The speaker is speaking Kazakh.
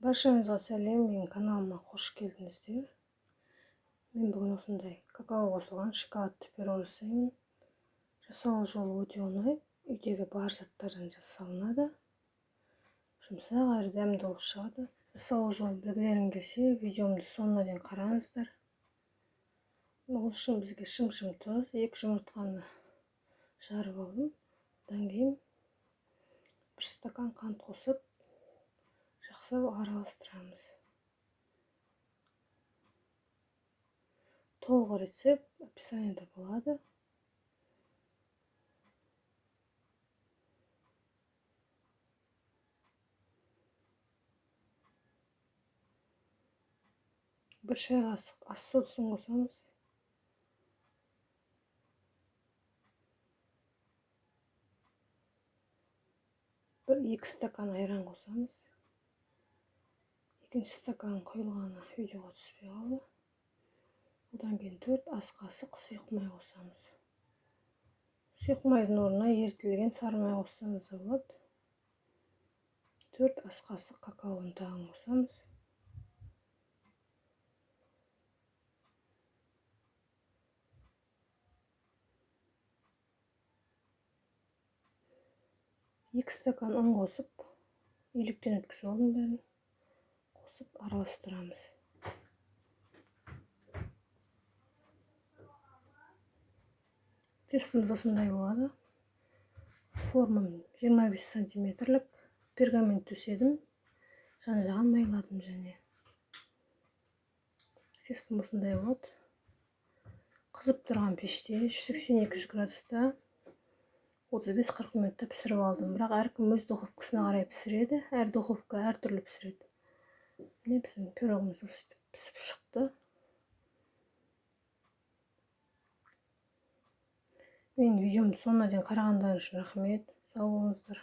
Баршаңызға сәлем, менің каналыма қош келдіңіздер. Мен бүгін осындай какао қосылған шоколадты пирог жасаймын. Жасалу жолы өте оңай. Үйдегі бар заттардан жасалынады. Жұмсақ әрі дәмді болып шығады. Жасалу жолын білгілерің келсе, видеомды соңына дейін қараңыздар. Ол үшін бізге шым-шым тұз, 2 жұмыртқаны жарып алдым. Одан кейін 1 стакан қант қосып, жақсы араластырамыз. Толық рецепт описаниеда болады. Bir шай қасық ас содасын қосамыз. Bir 2 стакан айран қосамыз. Екінші стакан құйылғаны видеоға түспей қалды. Одан кейін 4 ас қасық сұйық май қосамыз. Сұйық майдың орнына ерітілген сары май қоссаңыз да болады. 4 ас қасық какаоны тағын қосамыз. Екі стакан ұн қосып, електен өткізіп алдым бәрін. Қосып араластырамыз. Тестіміз осындай болады. Формам 25 сантиметрлік пергамент төседім. Жан-жағын майладым және. Тестім осындай болады. Қызып тұрған пеште 182 градуста 35-40 минутта пісіріп алдым. Бірақ әркім өз духовкасына қарай пісіреді. Әр духовка әртүрлі пісіреді. Міне біздің пирогымыз өстіп пісіп шықты. Мен видеомды соңына дейін қарағандарыңыз үшін рахмет. Сау болыңыздар.